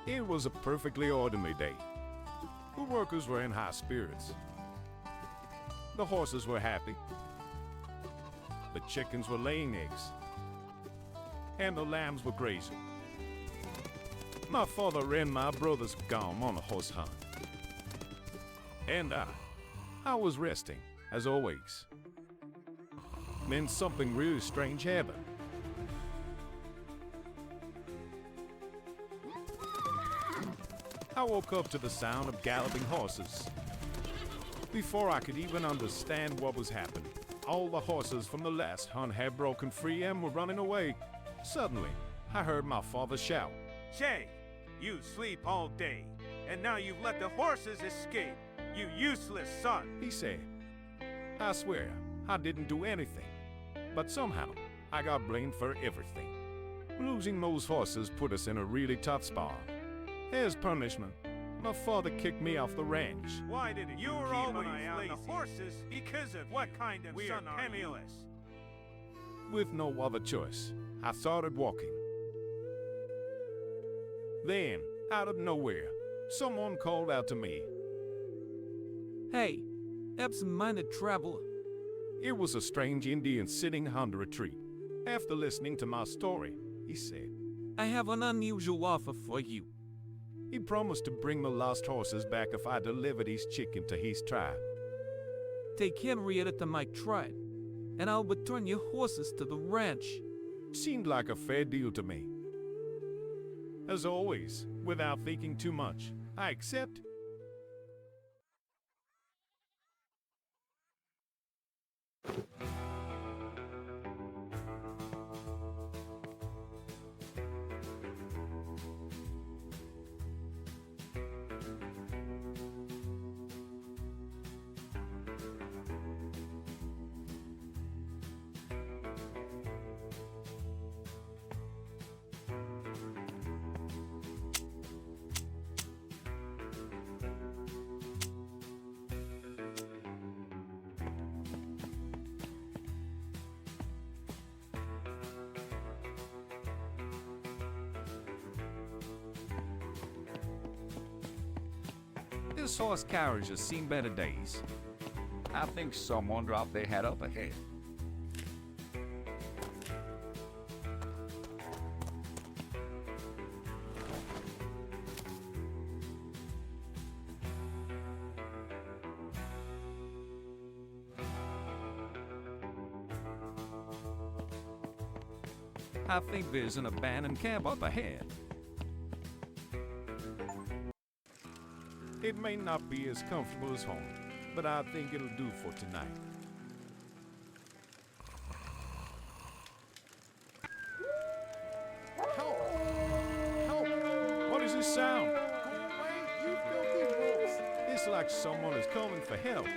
It was a perfectly ordinary day. The workers were in high spirits. The horses were happy. The chickens were laying eggs. And the lambs were grazing. My father and my brothers were gone on a horse hunt. And I was resting, as always. Then something really strange happened. I woke up to the sound of galloping horses. Before I could even understand what was happening, all the horses from the last hunt had broken free and were running away. Suddenly, I heard my father shout, "Shay, you sleep all day, and now you've let the horses escape, you useless son!" he said. I swear, I didn't do anything. But somehow, I got blamed for everything. Losing those horses put us in a really tough spot. As punishment, my father kicked me off the ranch. Why did you were always on the horses because of what kind of son are penniless? With no other choice, I started walking. Then, out of nowhere, someone called out to me. Hey, absent-minded traveler. It was a strange Indian sitting under a tree. After listening to my story, he said, I have an unusual offer for you. He promised to bring the lost horses back if I delivered his chicken to his tribe. Take Henrietta to my tribe, and I'll return your horses to the ranch. Seemed like a fair deal to me. As always, without thinking too much, I accept. This horse carriage has seen better days. I think someone dropped their hat up ahead. I think there's an abandoned camp up ahead. It may not be as comfortable as home, but I think it'll do for tonight. Help! Help! What is this sound? Go away, you filthy wolves! It's like someone is calling for help.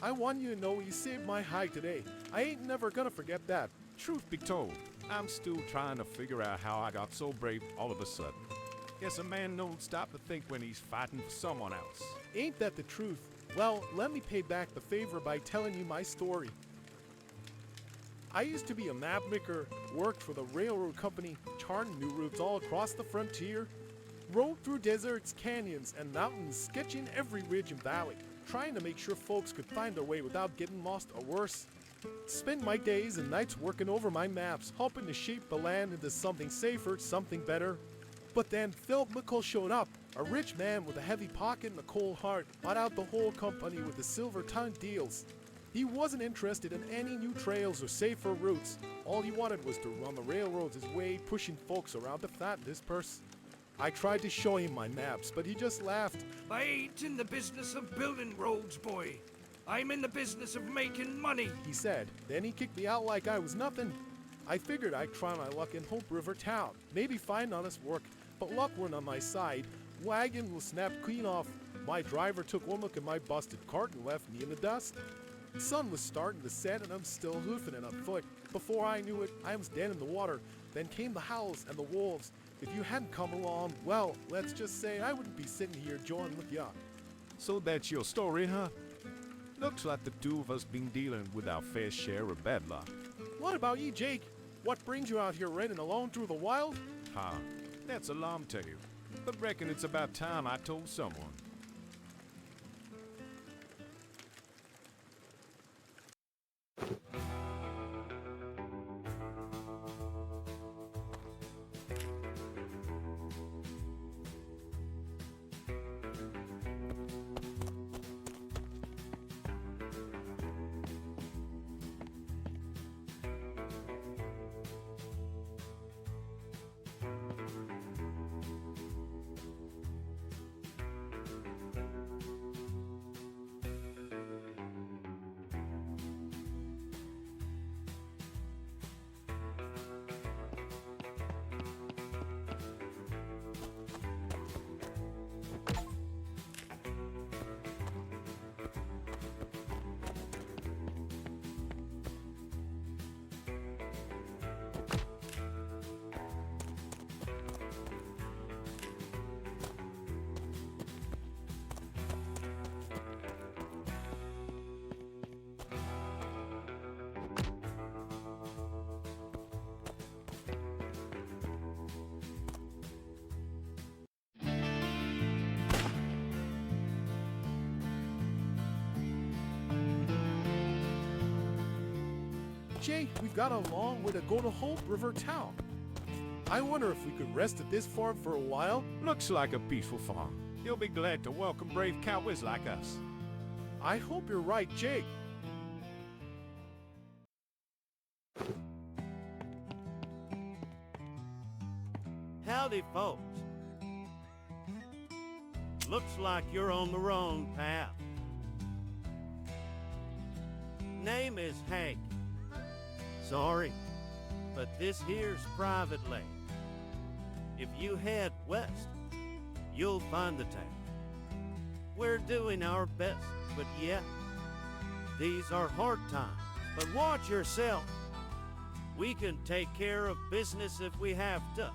I want you to know you saved my hide today. I ain't never gonna forget that. Truth be told, I'm still trying to figure out how I got so brave all of a sudden. Guess a man don't stop to think when he's fighting for someone else. Ain't that the truth? Well, let me pay back the favor by telling you my story. I used to be a map maker, worked for the railroad company, charting new routes all across the frontier, rode through deserts, canyons, and mountains, sketching every ridge and valley, trying to make sure folks could find their way without getting lost or worse. Spent my days and nights working over my maps, hoping to shape the land into something safer, something better. But then Philip McCall showed up, a rich man with a heavy pocket and a cold heart, bought out the whole company with the silver-tongued deals. He wasn't interested in any new trails or safer routes. All he wanted was to run the railroads his way, pushing folks around to fatten his purse. I tried to show him my maps, but he just laughed. I ain't in the business of building roads, boy. I'm in the business of making money. He said. Then he kicked me out like I was nothing. I figured I'd try my luck in Hope River Town, maybe find honest work, but luck weren't on my side. Wagon was snapped clean off. My driver took one look at my busted cart and left me in the dust. The sun was starting to set and I'm still hoofing it on foot. Before I knew it, I was dead in the water. Then came the howls and the wolves. If you hadn't come along, well, let's just say I wouldn't be sitting here joining with ya. So that's your story, huh? Looks like the two of us been dealing with our fair share of bad luck. What about you, Jake? What brings you out here running alone through the wild? Huh, that's a long tale. But reckon it's about time I told someone. Jake, we've got a long way to go to Hope River Town. I wonder if we could rest at this farm for a while. Looks like a peaceful farm. You'll be glad to welcome brave cowboys like us. I hope you're right, Jake. Howdy, folks. Looks like you're on the wrong path. Name is Hank. Sorry, but this here's private land. If you head west, you'll find the town. We're doing our best, but yeah, these are hard times. But watch yourself. We can take care of business if we have to.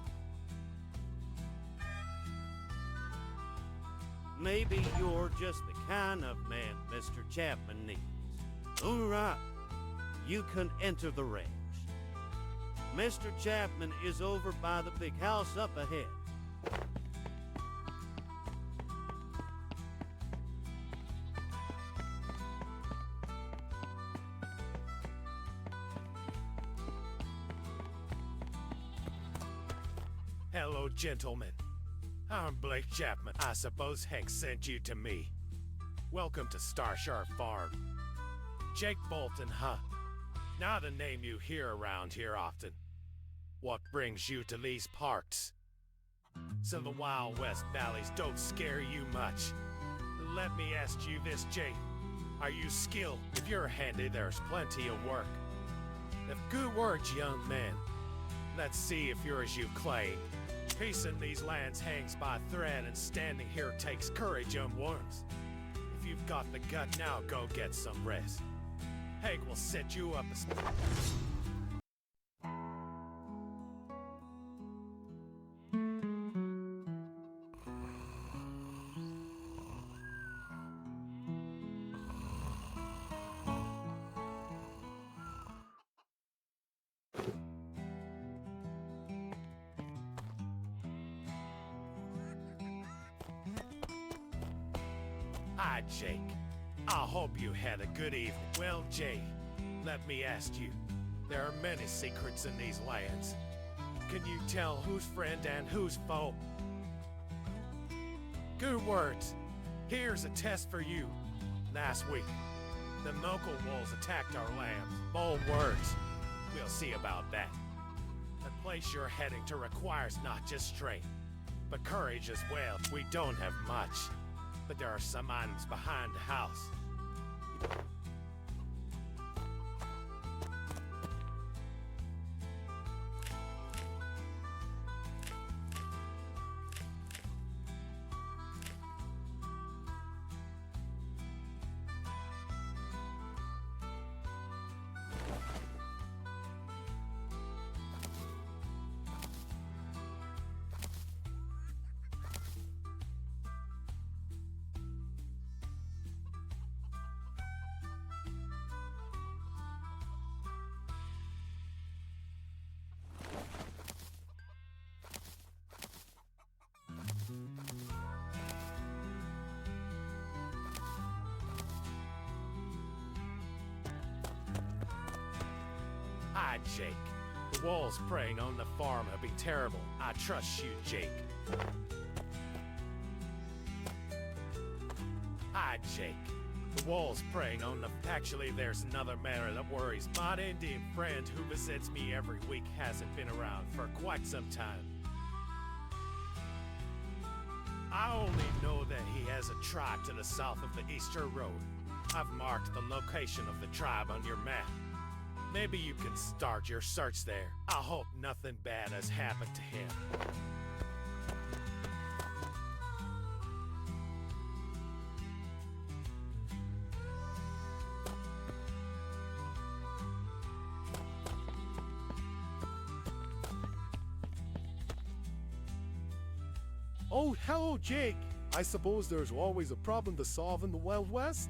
Maybe you're just the kind of man Mr. Chapman needs. All right, you can enter the ranch. Mr. Chapman is over by the big house up ahead. Hello, gentlemen. I'm Blake Chapman. I suppose Hank sent you to me. Welcome to Starshire Farm. Jake Bolton, huh? Not a name you hear around here often. What brings you to these parts? So the Wild West valleys don't scare you much. Let me ask you this, Jake. Are you skilled? If you're handy, there's plenty of work. If good words, young man. Let's see if you're as you claim. Peace in these lands hangs by thread, and standing here takes courage unwarned. If you've got the gut now, go get some rest. Hank will set you up as... Hi, Jake. I hope you had a good evening. Well, Jay, let me ask you. There are many secrets in these lands. Can you tell who's friend and who's foe? Good words. Here's a test for you. Last week, the local wolves attacked our lambs. Bold words. We'll see about that. The place you're heading to requires not just strength, but courage as well. We don't have much, but there are some items behind the house. Hi, Jake. The walls preying on the farm have been terrible. I trust you, Jake. Hi, Jake. The walls preying on the... Actually, there's another matter that worries. My Indian friend who visits me every week hasn't been around for quite some time. I only know that he has a tribe to the south of the Easter Road. I've marked the location of the tribe on your map. Maybe you can start your search there. I hope nothing bad has happened to him. Oh, hello, Jake. I suppose there's always a problem to solve in the Wild West?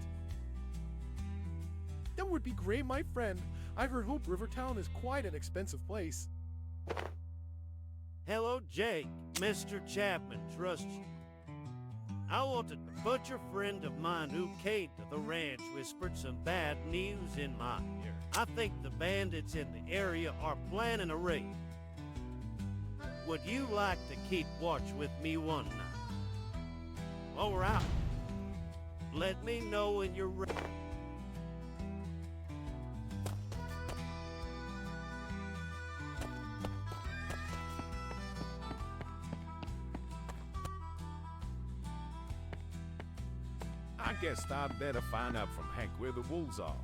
That would be great, my friend. I've heard Hope Rivertown is quite an expensive place. Hello, Jake. Mr. Chapman trusts you. I wanted, but your friend of mine who came to the ranch whispered some bad news in my ear. I think the bandits in the area are planning a raid. Would you like to keep watch with me one night? All right. Let me know when you're ready. I guess I'd better find out from Hank where the wolves are.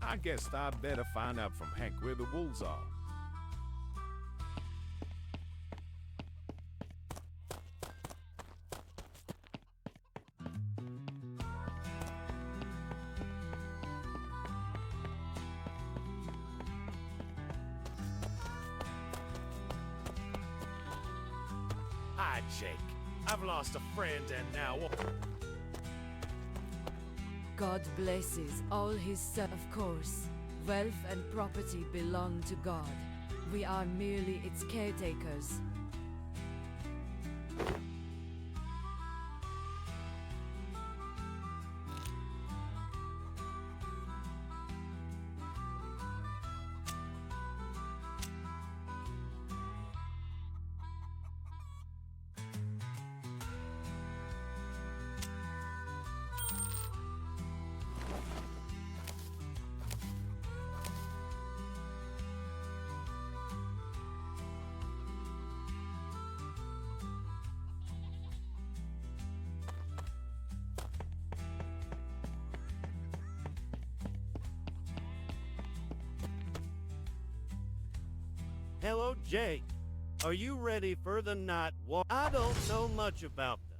I guess I'd better find out from Hank where the wolves are. Hi, Jake. I've lost a friend and now... God blesses all his sons. Of course, wealth and property belong to God. We are merely its caretakers. Hello, Jake. Are you ready for the night walk? I don't know much about them.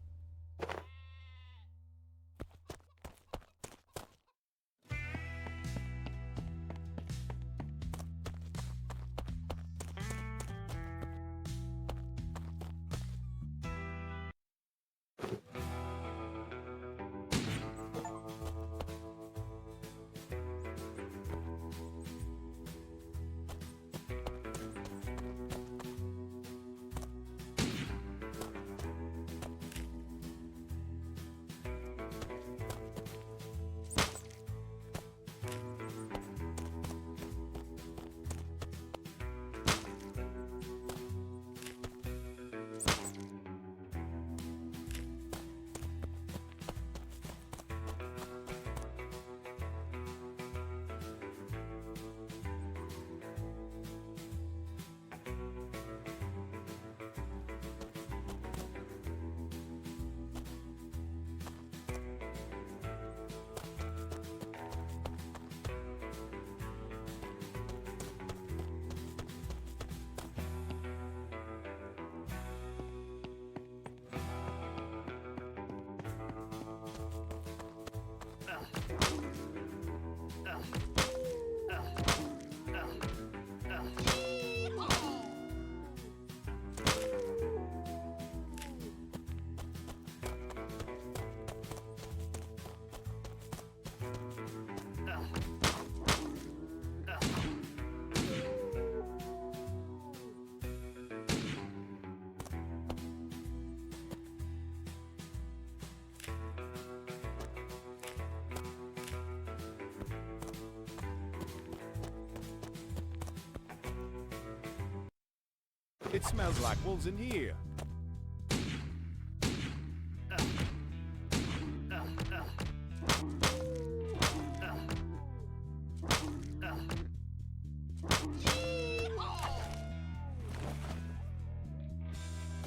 It smells like wolves in here.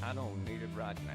I don't need it right now.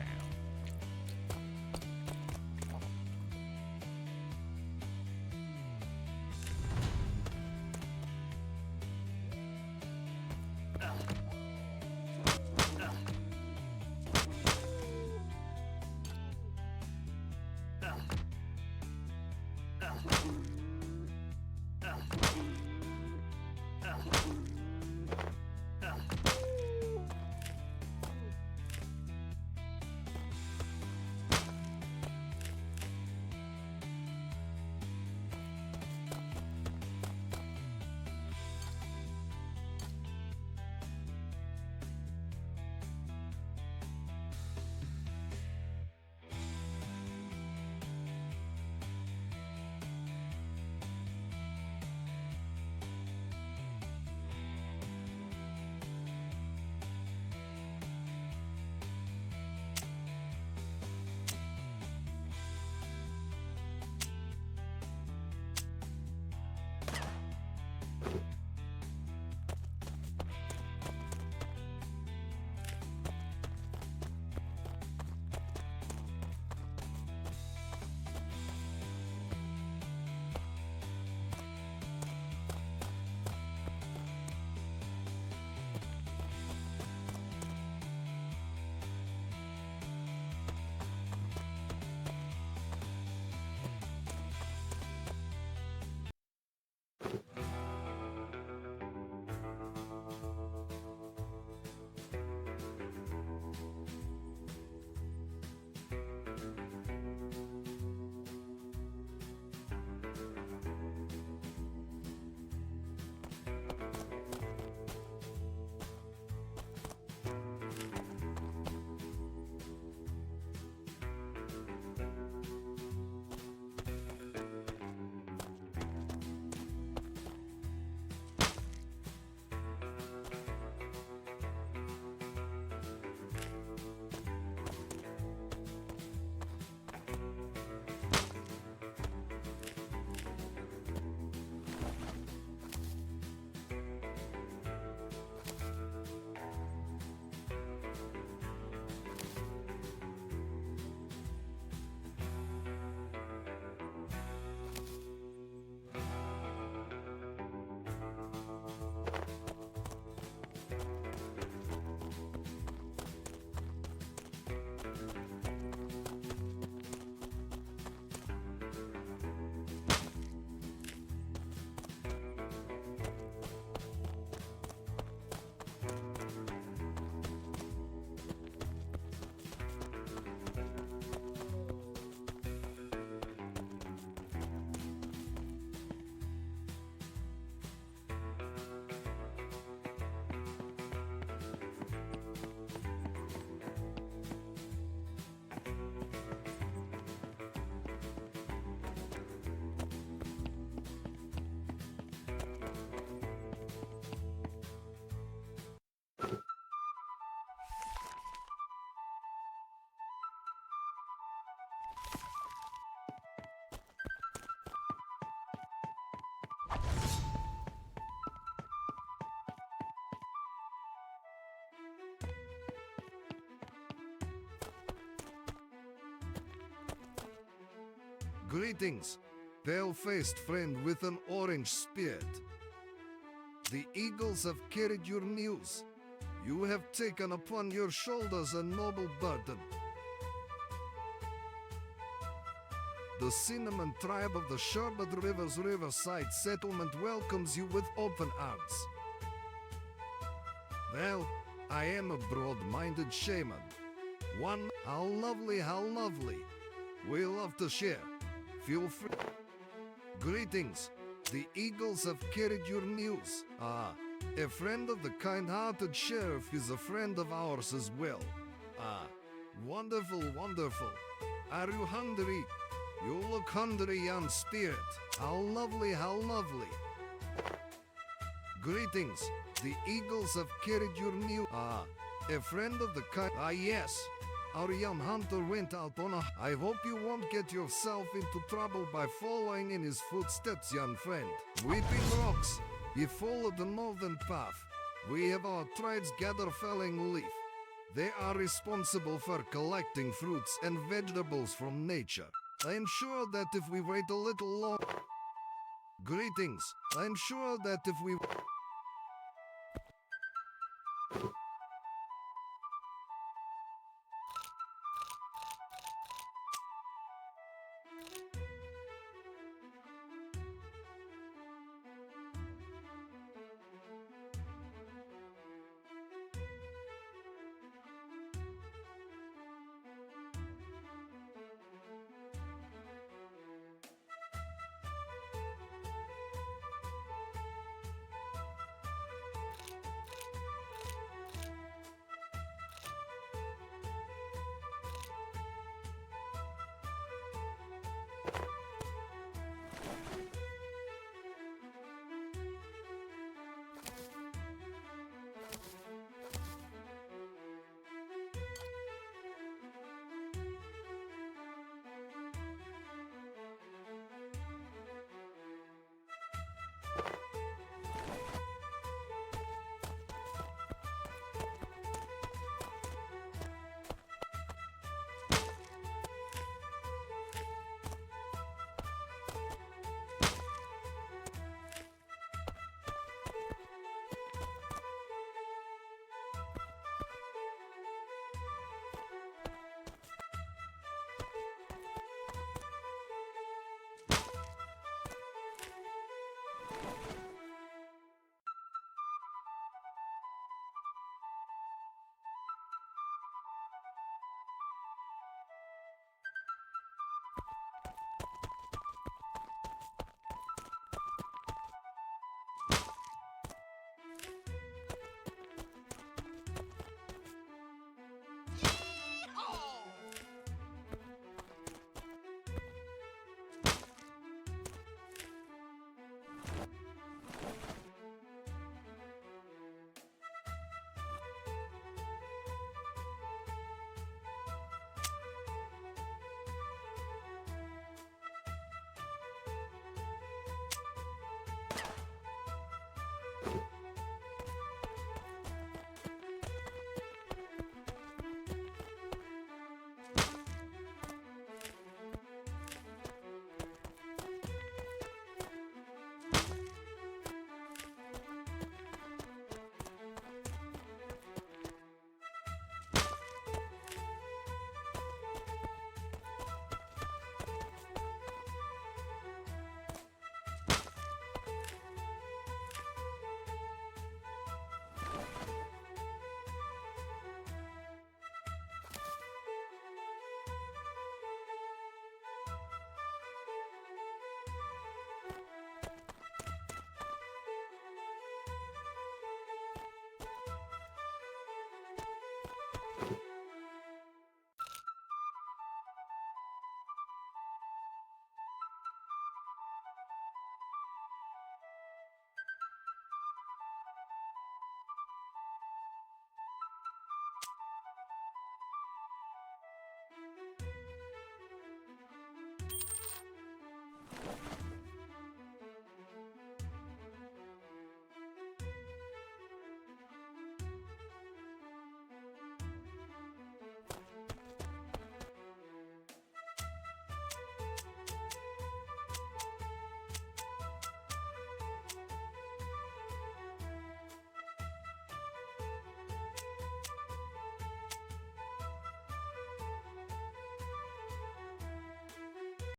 Greetings, pale-faced friend with an orange spirit. The eagles have carried your news. You have taken upon your shoulders a noble burden. The cinnamon tribe of the Sherbet River's riverside settlement welcomes you with open arms. Well, I am a broad-minded shaman. One, how lovely, how lovely. We love to share. Feel free. Greetings. The eagles have carried your news. A friend of the kind-hearted sheriff is a friend of ours as well. Wonderful, wonderful. Are you hungry? You look hungry, young spirit. How lovely, how lovely. Greetings. The eagles have carried your news. A friend of the kind. Ah, yes. Our young hunter went out on a. I hope you won't get yourself into trouble by following in his footsteps, young friend. Weeping Rocks. You follow the northern path. We have our trades gather felling leaf. They are responsible for collecting fruits and vegetables from nature. I'm sure that if we wait a little long. Greetings. I'm sure that if we.